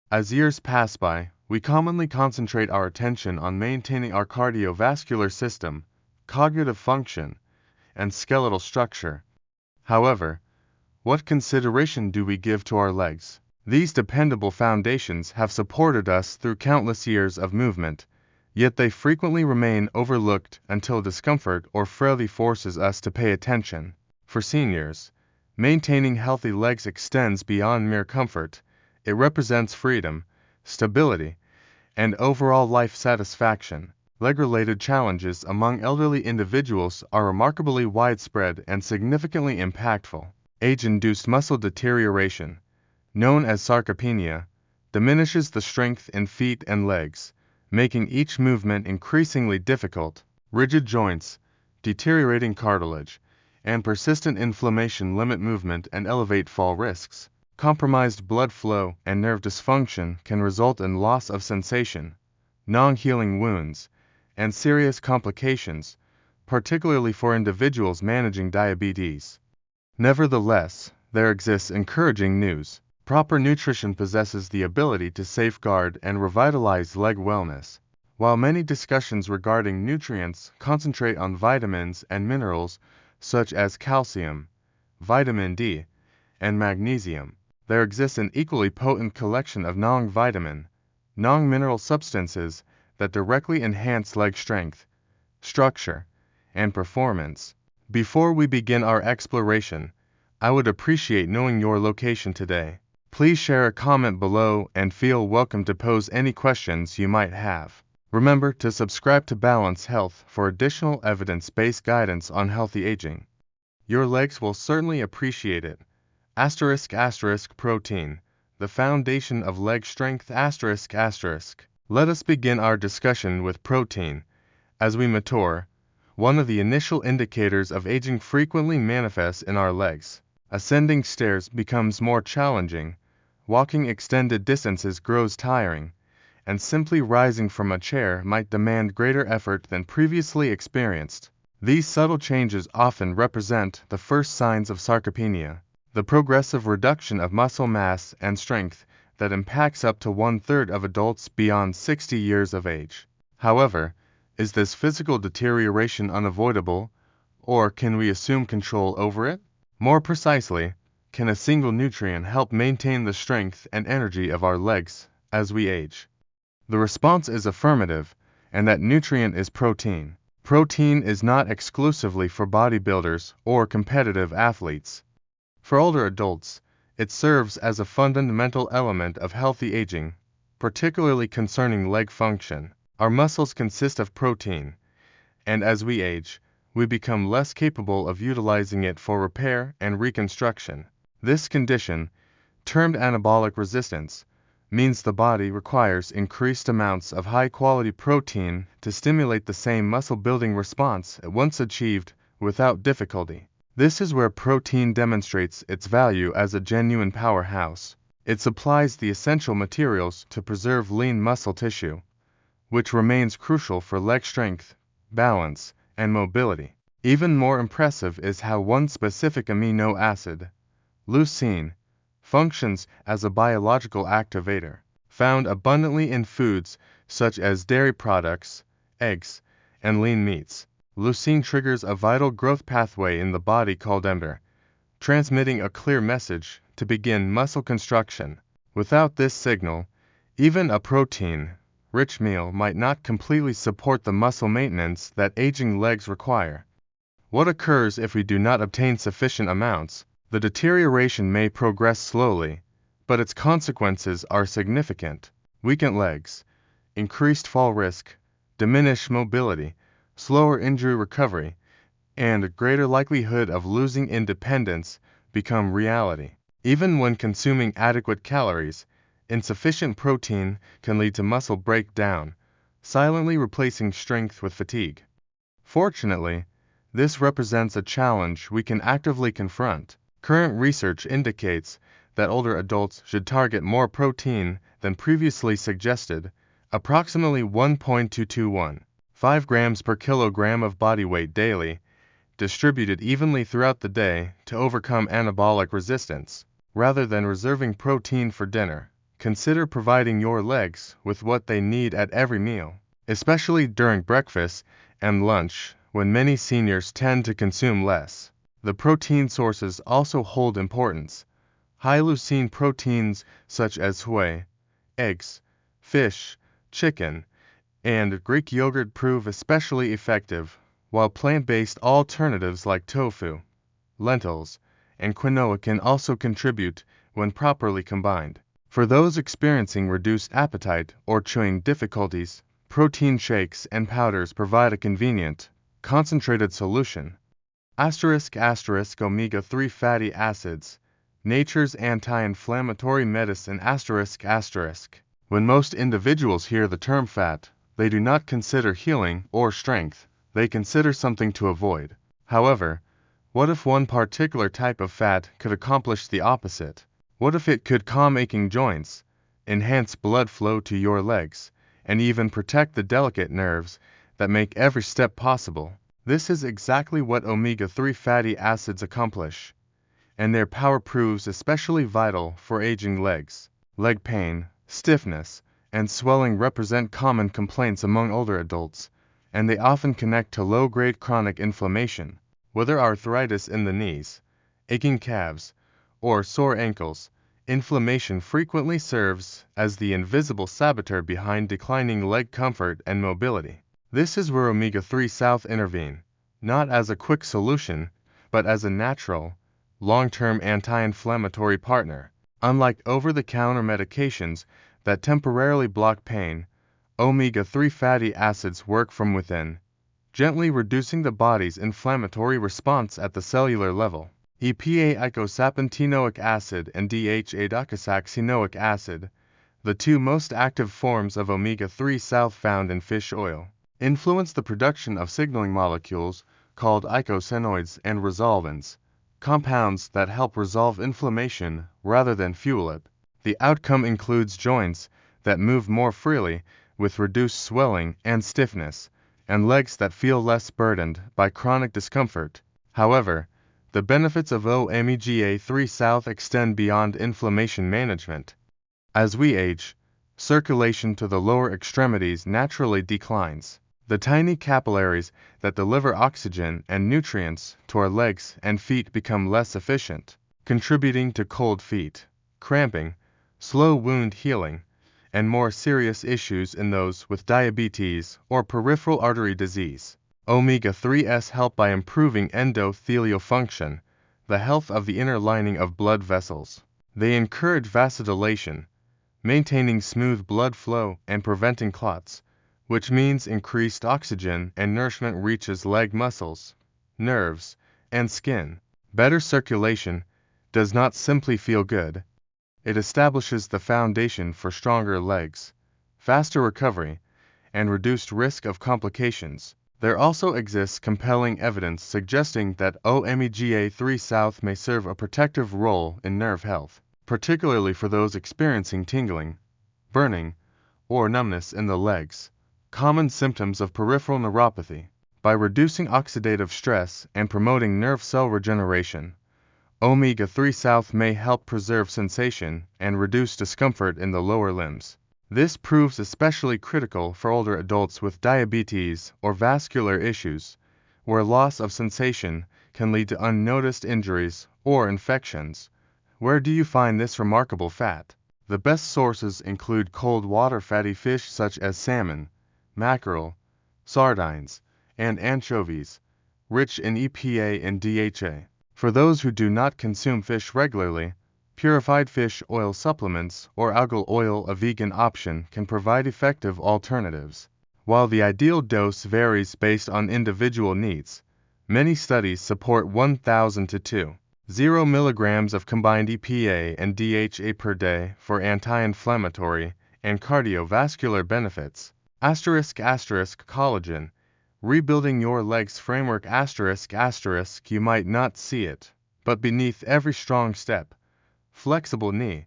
As years pass by, we commonly concentrate our attention on maintaining our cardiovascular system, cognitive function, and skeletal structure. However, what consideration do we give to our legs? These dependable foundations have supported us through countless years of movement, yet they frequently remain overlooked until discomfort or frailty forces us to pay attention. For seniors, maintaining healthy legs extends beyond mere comfort. It represents freedom, stability, and overall life satisfaction. Leg-related challenges among elderly individuals are remarkably widespread and significantly impactful. Age-induced muscle deterioration, known as sarcopenia, diminishes the strength in feet and legs, making each movement increasingly difficult. Rigid joints, deteriorating cartilage, and persistent inflammation limit movement and elevate fall risks. Compromised blood flow and nerve dysfunction can result in loss of sensation, non-healing wounds, and serious complications, particularly for individuals managing diabetes. Nevertheless, there exists encouraging news. Proper nutrition possesses the ability to safeguard and revitalize leg wellness. While many discussions regarding nutrients concentrate on vitamins and minerals such as calcium, vitamin D, and magnesium, there exists an equally potent collection of non-vitamin, non-mineral substances that directly enhance leg strength, structure, and performance. Before we begin our exploration, I would appreciate knowing your location today. Please share a comment below and feel welcome to pose any questions you might have. Remember to subscribe to Balance Health for additional evidence-based guidance on healthy aging. Your legs will certainly appreciate it. **** Protein, the foundation of leg strength. ***. Let us begin our discussion with protein. As we mature, one of the initial indicators of aging frequently manifests in our legs. Ascending stairs becomes more challenging, walking extended distances grows tiring, and simply rising from a chair might demand greater effort than previously experienced. These subtle changes often represent the first signs of sarcopenia, the progressive reduction of muscle mass and strength that impacts up to 1/3 of adults beyond 60 years of age. However, is this physical deterioration unavoidable, or can we assume control over it? More precisely, can a single nutrient help maintain the strength and energy of our legs as we age? The response is affirmative, and that nutrient is protein. Protein is not exclusively for bodybuilders or competitive athletes. For older adults, it serves as a fundamental element of healthy aging, particularly concerning leg function. Our muscles consist of protein, and as we age, we become less capable of utilizing it for repair and reconstruction. This condition, termed anabolic resistance, means the body requires increased amounts of high-quality protein to stimulate the same muscle-building response it once achieved without difficulty. This is where protein demonstrates its value as a genuine powerhouse. It supplies the essential materials to preserve lean muscle tissue, which remains crucial for leg strength, balance, and mobility. Even more impressive is how one specific amino acid, leucine, functions as a biological activator. Found abundantly in foods such as dairy products, eggs, and lean meats, leucine triggers a vital growth pathway in the body called mTOR, transmitting a clear message to begin muscle construction. Without this signal, even a protein-rich meal might not completely support the muscle maintenance that aging legs require. What occurs if we do not obtain sufficient amounts? The deterioration may progress slowly, but its consequences are significant. Weakened legs, increased fall risk, diminished mobility, slower injury recovery, and a greater likelihood of losing independence become reality. Even when consuming adequate calories, insufficient protein can lead to muscle breakdown, silently replacing strength with fatigue. Fortunately, this represents a challenge we can actively confront. Current research indicates that older adults should target more protein than previously suggested, approximately 1.221.5 grams per kilogram of body weight daily, distributed evenly throughout the day to overcome anabolic resistance. Rather than reserving protein for dinner, consider providing your legs with what they need at every meal, especially during breakfast and lunch when many seniors tend to consume less. The protein sources also hold importance. High-leucine proteins such as whey, eggs, fish, chicken, and Greek yogurt prove especially effective, while plant-based alternatives like tofu, lentils, and quinoa can also contribute when properly combined. For those experiencing reduced appetite or chewing difficulties, protein shakes and powders provide a convenient, concentrated solution. Omega-3 fatty acids, nature's anti-inflammatory medicine. When most individuals hear the term fat, they do not consider healing or strength, they consider something to avoid. However, what if one particular type of fat could accomplish the opposite? What if it could calm aching joints, enhance blood flow to your legs, and even protect the delicate nerves that make every step possible? This is exactly what omega-3 fatty acids accomplish, and their power proves especially vital for aging legs. Leg pain, stiffness, and swelling represent common complaints among older adults, and they often connect to low-grade chronic inflammation. Whether arthritis in the knees, aching calves, or sore ankles, inflammation frequently serves as the invisible saboteur behind declining leg comfort and mobility. This is where omega-3 South intervene, not as a quick solution, but as a natural, long-term anti-inflammatory partner. Unlike over-the-counter medications that temporarily block pain, omega-3 fatty acids work from within, gently reducing the body's inflammatory response at the cellular level. EPA-eicosapentaenoic acid and DHA-docosahexaenoic acid, the two most active forms of omega-3 South found in fish oil, influence the production of signaling molecules called eicosanoids and resolvins, compounds that help resolve inflammation rather than fuel it. The outcome includes joints that move more freely with reduced swelling and stiffness, and legs that feel less burdened by chronic discomfort. However, the benefits of omega-3 South extend beyond inflammation management. As we age, circulation to the lower extremities naturally declines. The tiny capillaries that deliver oxygen and nutrients to our legs and feet become less efficient, contributing to cold feet, cramping, slow wound healing, and more serious issues in those with diabetes or peripheral artery disease. Omega-3s help by improving endothelial function, the health of the inner lining of blood vessels. They encourage vasodilation, maintaining smooth blood flow and preventing clots, which means increased oxygen and nourishment reaches leg muscles, nerves, and skin. Better circulation does not simply feel good. It establishes the foundation for stronger legs, faster recovery, and reduced risk of complications. There also exists compelling evidence suggesting that omega-3 South may serve a protective role in nerve health, particularly for those experiencing tingling, burning, or numbness in the legs, common symptoms of peripheral neuropathy. By reducing oxidative stress and promoting nerve cell regeneration, omega-3 South may help preserve sensation and reduce discomfort in the lower limbs. This proves especially critical for older adults with diabetes or vascular issues, where loss of sensation can lead to unnoticed injuries or infections. Where do you find this remarkable fat? The best sources include cold water fatty fish such as salmon, mackerel, sardines, and anchovies, rich in EPA and DHA. For those who do not consume fish regularly, purified fish oil supplements or algal oil, a vegan option, can provide effective alternatives. While the ideal dose varies based on individual needs, many studies support 1,000 to 2.0 mg of combined EPA and DHA per day for anti-inflammatory and cardiovascular benefits. Collagen, rebuilding your legs framework. You might not see it, but beneath every strong step, flexible knee,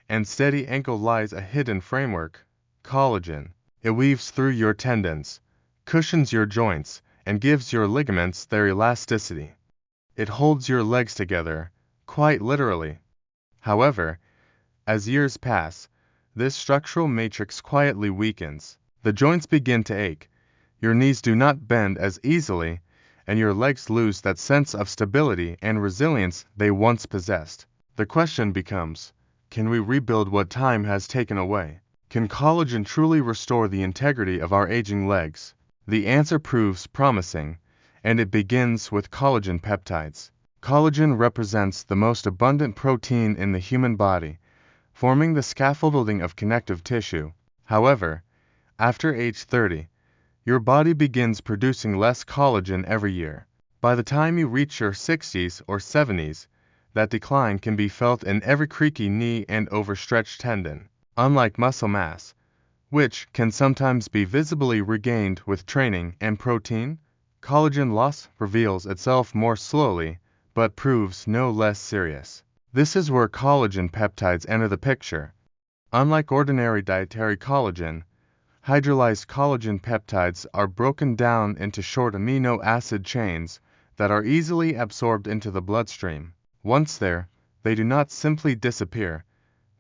and steady ankle lies a hidden framework, collagen. It weaves through your tendons, cushions your joints, and gives your ligaments their elasticity. It holds your legs together, quite literally. However, as years pass, this structural matrix quietly weakens. The joints begin to ache, your knees do not bend as easily, and your legs lose that sense of stability and resilience they once possessed. The question becomes, can we rebuild what time has taken away? Can collagen truly restore the integrity of our aging legs? The answer proves promising, and it begins with collagen peptides. Collagen represents the most abundant protein in the human body, forming the scaffolding of connective tissue. However, after age 30, your body begins producing less collagen every year. By the time you reach your 60s or 70s, that decline can be felt in every creaky knee and overstretched tendon. Unlike muscle mass, which can sometimes be visibly regained with training and protein, collagen loss reveals itself more slowly, but proves no less serious. This is where collagen peptides enter the picture. Unlike ordinary dietary collagen, hydrolyzed collagen peptides are broken down into short amino acid chains that are easily absorbed into the bloodstream. Once there, they do not simply disappear.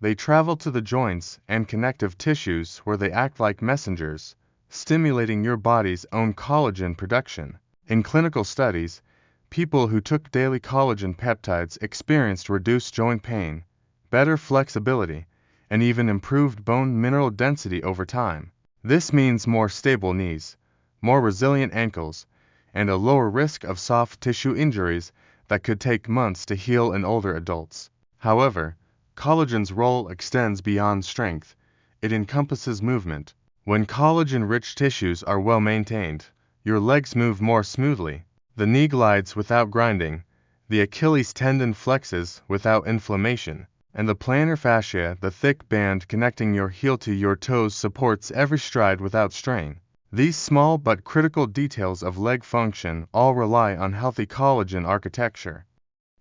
They travel to the joints and connective tissues where they act like messengers, stimulating your body's own collagen production. In clinical studies, people who took daily collagen peptides experienced reduced joint pain, better flexibility, and even improved bone mineral density over time. This means more stable knees, more resilient ankles, and a lower risk of soft tissue injuries that could take months to heal in older adults. However, collagen's role extends beyond strength. It encompasses movement. When collagen-rich tissues are well maintained, your legs move more smoothly, the knee glides without grinding, the Achilles tendon flexes without inflammation, and the plantar fascia, the thick band connecting your heel to your toes, supports every stride without strain. These small but critical details of leg function all rely on healthy collagen architecture.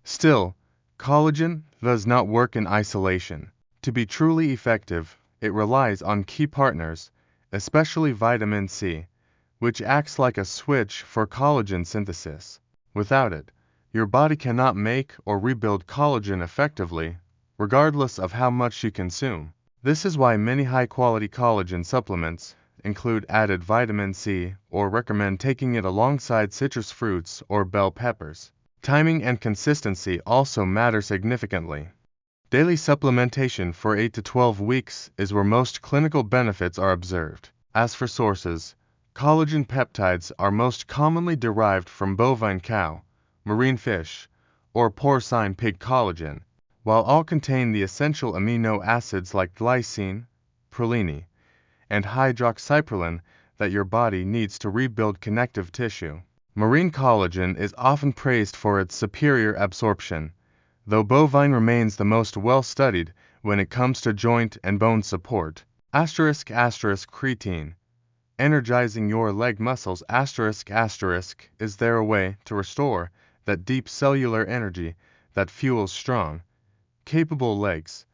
Still, collagen does not work in isolation. To be truly effective, it relies on key partners, especially vitamin C, which acts like a switch for collagen synthesis. Without it, your body cannot make or rebuild collagen effectively, regardless of how much you consume. This is why many high-quality collagen supplements include added vitamin C or recommend taking it alongside citrus fruits or bell peppers. Timing and consistency also matter significantly. Daily supplementation for 8 to 12 weeks is where most clinical benefits are observed. As for sources, collagen peptides are most commonly derived from bovine cow, marine fish, or porcine pig collagen, while all contain the essential amino acids like glycine, proline, and hydroxyproline that your body needs to rebuild connective tissue. Marine collagen is often praised for its superior absorption, though bovine remains the most well-studied when it comes to joint and bone support. Creatine, energizing your leg muscles, is there a way to restore that deep cellular energy that fuels strong, capable legs,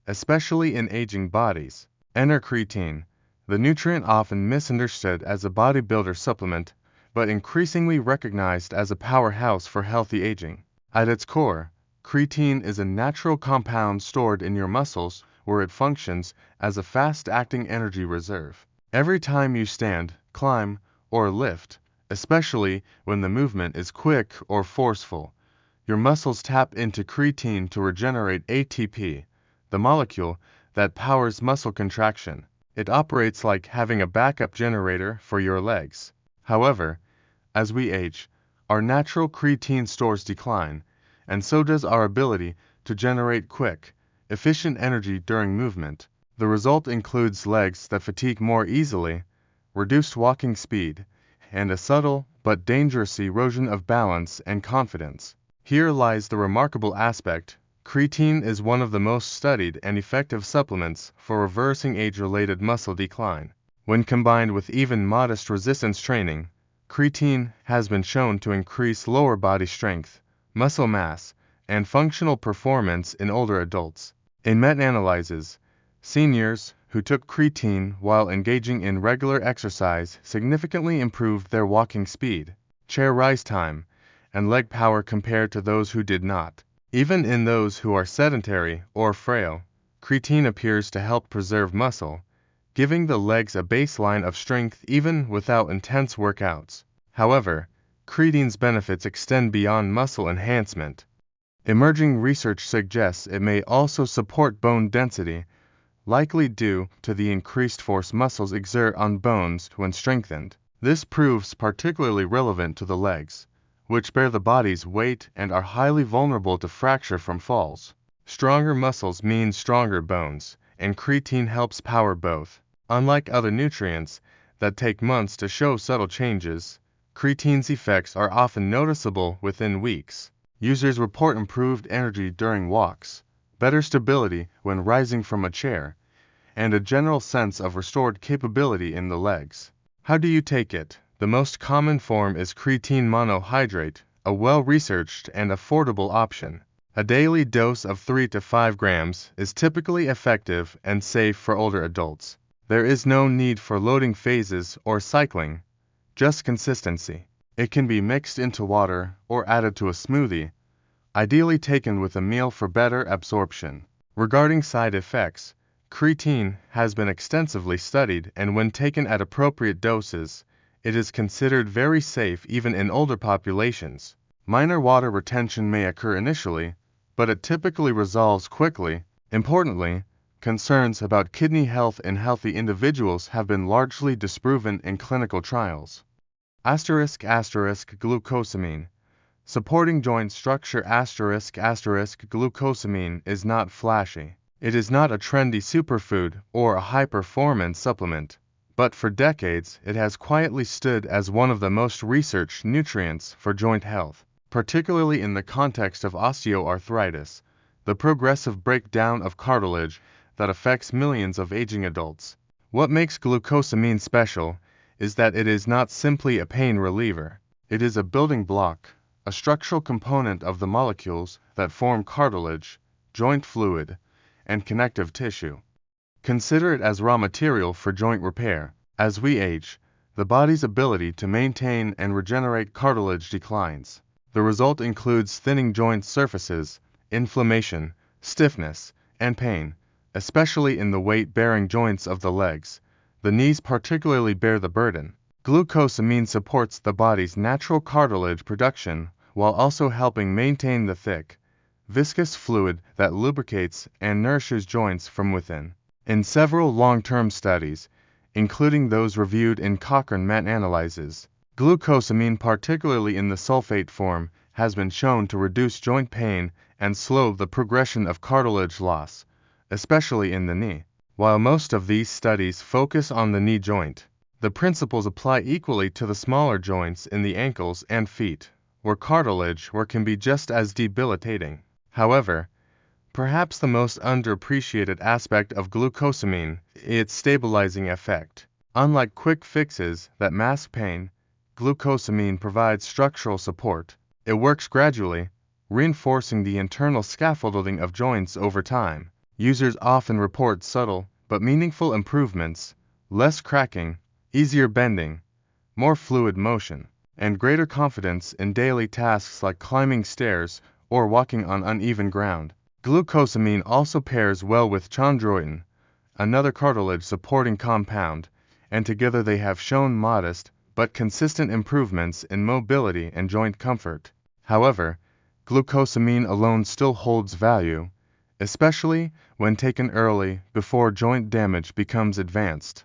especially in aging bodies. Creatine, the nutrient often misunderstood as a bodybuilder supplement, but increasingly recognized as a powerhouse for healthy aging. At its core, creatine is a natural compound stored in your muscles where it functions as a fast-acting energy reserve. Every time you stand, climb, or lift, especially when the movement is quick or forceful, your muscles tap into creatine to regenerate ATP, the molecule that powers muscle contraction. It operates like having a backup generator for your legs. However, as we age, our natural creatine stores decline, and so does our ability to generate quick, efficient energy during movement. The result includes legs that fatigue more easily, reduced walking speed, and a subtle but dangerous erosion of balance and confidence. Here lies the remarkable aspect. Creatine is one of the most studied and effective supplements for reversing age-related muscle decline. When combined with even modest resistance training, creatine has been shown to increase lower body strength, muscle mass, and functional performance in older adults. In meta-analyses, seniors who took creatine while engaging in regular exercise significantly improved their walking speed, chair rise time, and leg power compared to those who did not. Even in those who are sedentary or frail, Creatine appears to help preserve muscle, giving the legs a baseline of strength even without intense workouts. However, creatine's benefits extend beyond muscle enhancement. Emerging research suggests it may also support bone density, likely due to the increased force muscles exert on bones when strengthened. This proves particularly relevant to the legs, which bear the body's weight and are highly vulnerable to fracture from falls. Stronger muscles mean stronger bones, and creatine helps power both. Unlike other nutrients that take months to show subtle changes, creatine's effects are often noticeable within weeks. Users report improved energy during walks, better stability when rising from a chair, and a general sense of restored capability in the legs. How do you take it? The most common form is creatine monohydrate, a well-researched and affordable option. A daily dose of 3 to 5 grams is typically effective and safe for older adults. There is no need for loading phases or cycling, just consistency. It can be mixed into water or added to a smoothie, ideally taken with a meal for better absorption. Regarding side effects, creatine has been extensively studied, and when taken at appropriate doses, it is considered very safe even in older populations. Minor water retention may occur initially, but it typically resolves quickly. Importantly, concerns about kidney health in healthy individuals have been largely disproven in clinical trials. Glucosamine. Supporting joint structure glucosamine is not flashy. It is not a trendy superfood or a high-performance supplement, but for decades it has quietly stood as one of the most researched nutrients for joint health, particularly in the context of osteoarthritis, the progressive breakdown of cartilage that affects millions of aging adults. What makes glucosamine special is that it is not simply a pain reliever. It is a building block, a structural component of the molecules that form cartilage, joint fluid, and connective tissue. Consider it as raw material for joint repair. As we age, the body's ability to maintain and regenerate cartilage declines. The result includes thinning joint surfaces, inflammation, stiffness, and pain, especially in the weight-bearing joints of the legs. The knees particularly bear the burden. Glucosamine supports the body's natural cartilage production while also helping maintain the thick, viscous fluid that lubricates and nourishes joints from within. In several long-term studies, including those reviewed in Cochrane meta-analyses, glucosamine, particularly in the sulfate form, has been shown to reduce joint pain and slow the progression of cartilage loss, especially in the knee. While most of these studies focus on the knee joint, the principles apply equally to the smaller joints in the ankles and feet, where cartilage wear can be just as debilitating. However, perhaps the most underappreciated aspect of glucosamine is its stabilizing effect. Unlike quick fixes that mask pain, glucosamine provides structural support. It works gradually, reinforcing the internal scaffolding of joints over time. Users often report subtle but meaningful improvements, less cracking, easier bending, more fluid motion, and greater confidence in daily tasks like climbing stairs or walking on uneven ground. Glucosamine also pairs well with chondroitin, another cartilage-supporting compound, and together they have shown modest but consistent improvements in mobility and joint comfort. However, glucosamine alone still holds value, especially when taken early before joint damage becomes advanced.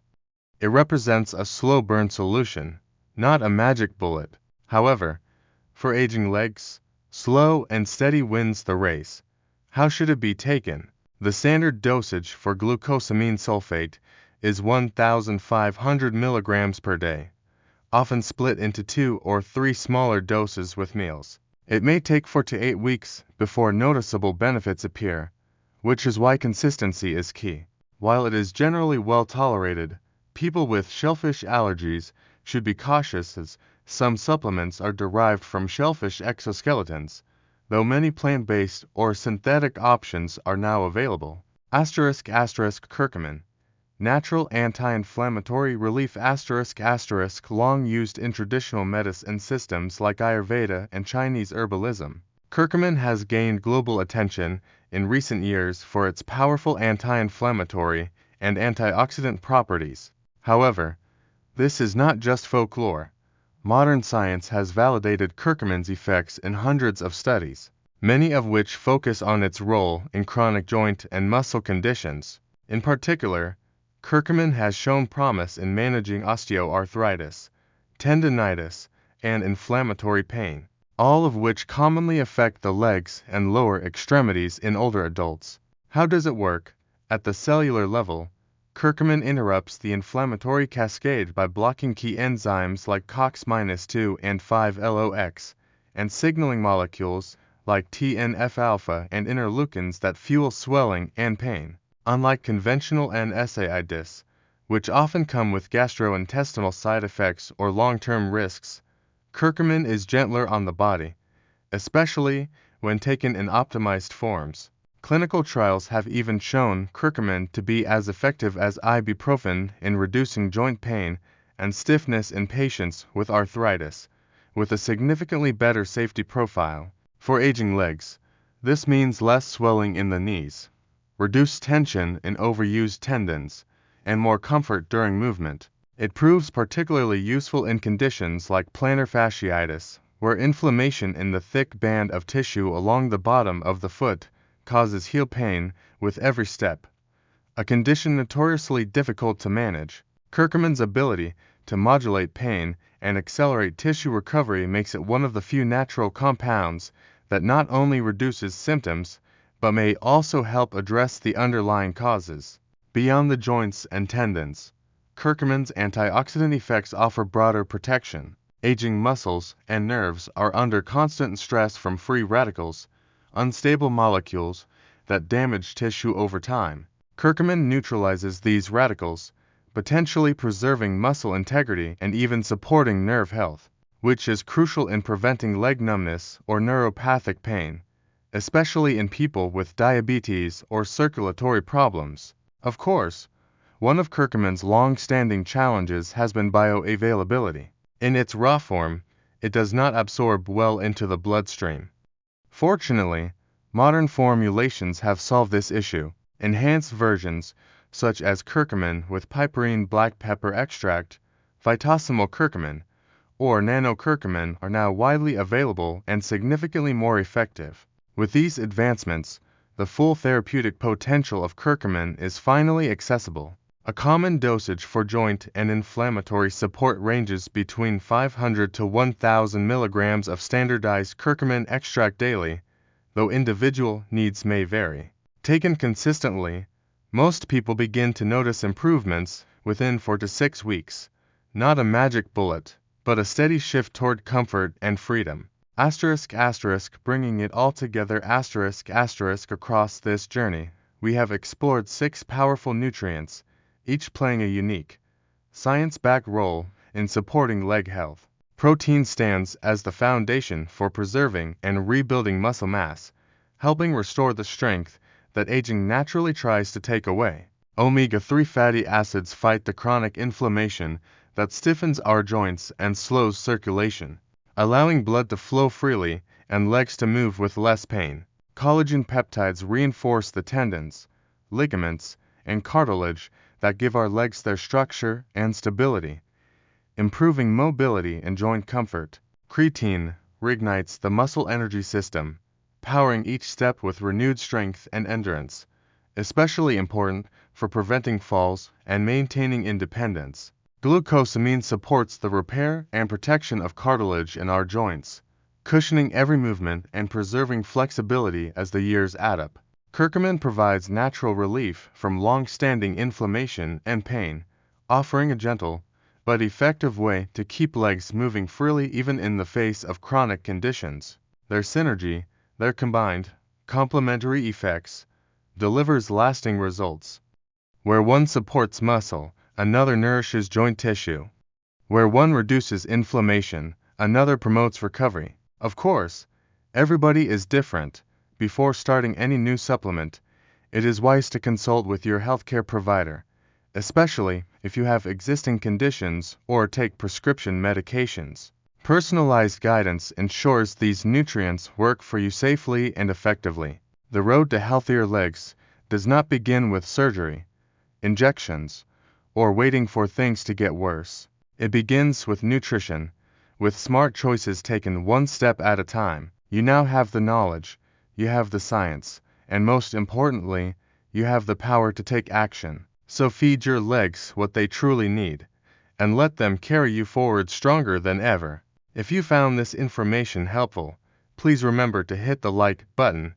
It represents a slow-burn solution, not a magic bullet. However, for aging legs, slow and steady wins the race. How should it be taken? The standard dosage for glucosamine sulfate is 1,500 mg per day, often split into 2 or 3 smaller doses with meals. It may take 4 to 8 weeks before noticeable benefits appear, which is why consistency is key. While it is generally well tolerated, people with shellfish allergies should be cautious as some supplements are derived from shellfish exoskeletons, though many plant-based or synthetic options are now available. Curcumin. Natural anti-inflammatory relief long used in traditional medicine systems like Ayurveda and Chinese herbalism. Curcumin has gained global attention in recent years for its powerful anti-inflammatory and antioxidant properties. However, this is not just folklore. Modern science has validated curcumin's effects in hundreds of studies, many of which focus on its role in chronic joint and muscle conditions. In particular, curcumin has shown promise in managing osteoarthritis, tendinitis, and inflammatory pain, all of which commonly affect the legs and lower extremities in older adults. How does it work? At the cellular level, curcumin interrupts the inflammatory cascade by blocking key enzymes like COX-2 and 5-LOX, and signaling molecules like TNF-alpha and interleukins that fuel swelling and pain. Unlike conventional NSAIDs, which often come with gastrointestinal side effects or long-term risks, curcumin is gentler on the body, especially when taken in optimized forms. Clinical trials have even shown curcumin to be as effective as ibuprofen in reducing joint pain and stiffness in patients with arthritis, with a significantly better safety profile. For aging legs, this means less swelling in the knees, reduced tension in overused tendons, and more comfort during movement. It proves particularly useful in conditions like plantar fasciitis, where inflammation in the thick band of tissue along the bottom of the foot causes heel pain with every step, a condition notoriously difficult to manage. Curcumin's ability to modulate pain and accelerate tissue recovery makes it one of the few natural compounds that not only reduces symptoms, but may also help address the underlying causes. Beyond the joints and tendons, curcumin's antioxidant effects offer broader protection. Aging muscles and nerves are under constant stress from free radicals, unstable molecules that damage tissue over time. Curcumin neutralizes these radicals, potentially preserving muscle integrity and even supporting nerve health, which is crucial in preventing leg numbness or neuropathic pain, especially in people with diabetes or circulatory problems. Of course, one of curcumin's long-standing challenges has been bioavailability. In its raw form, it does not absorb well into the bloodstream. Fortunately, modern formulations have solved this issue. Enhanced versions, such as curcumin with piperine black pepper extract, phytosoluble curcumin, or nanocurcumin, are now widely available and significantly more effective. With these advancements, the full therapeutic potential of curcumin is finally accessible. A common dosage for joint and inflammatory support ranges between 500 to 1,000 milligrams of standardized curcumin extract daily, though individual needs may vary. Taken consistently, most people begin to notice improvements within 4 to 6 weeks. Not a magic bullet, but a steady shift toward comfort and freedom. Bringing it all together across this journey, we have explored 6 powerful nutrients, each playing a unique, science-backed role in supporting leg health. Protein stands as the foundation for preserving and rebuilding muscle mass, helping restore the strength that aging naturally tries to take away. Omega-3 fatty acids fight the chronic inflammation that stiffens our joints and slows circulation, allowing blood to flow freely and legs to move with less pain. Collagen peptides reinforce the tendons, ligaments, and cartilage that give our legs their structure and stability, improving mobility and joint comfort. Creatine reignites the muscle energy system, powering each step with renewed strength and endurance, especially important for preventing falls and maintaining independence. Glucosamine supports the repair and protection of cartilage in our joints, cushioning every movement and preserving flexibility as the years add up. Curcumin provides natural relief from long-standing inflammation and pain, offering a gentle but effective way to keep legs moving freely even in the face of chronic conditions. Their combined, complementary effects, delivers lasting results. Where one supports muscle, another nourishes joint tissue. Where one reduces inflammation, another promotes recovery. Of course, everybody is different. Before starting any new supplement, it is wise to consult with your healthcare provider, especially if you have existing conditions or take prescription medications. Personalized guidance ensures these nutrients work for you safely and effectively. The road to healthier legs does not begin with surgery, injections, or waiting for things to get worse. It begins with nutrition, with smart choices taken one step at a time. You now have the knowledge, you have the science, and most importantly, you have the power to take action. So feed your legs what they truly need, and let them carry you forward stronger than ever. If you found this information helpful, please remember to hit the like button.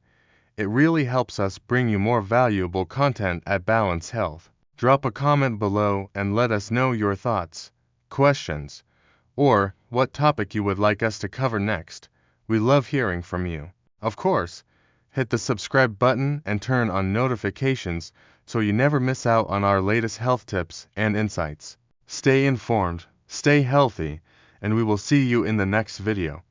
It really helps us bring you more valuable content at Balance Health. Drop a comment below and let us know your thoughts, questions, or what topic you would like us to cover next. We love hearing from you. Of course, hit the subscribe button and turn on notifications so you never miss out on our latest health tips and insights. Stay informed, stay healthy, and we will see you in the next video.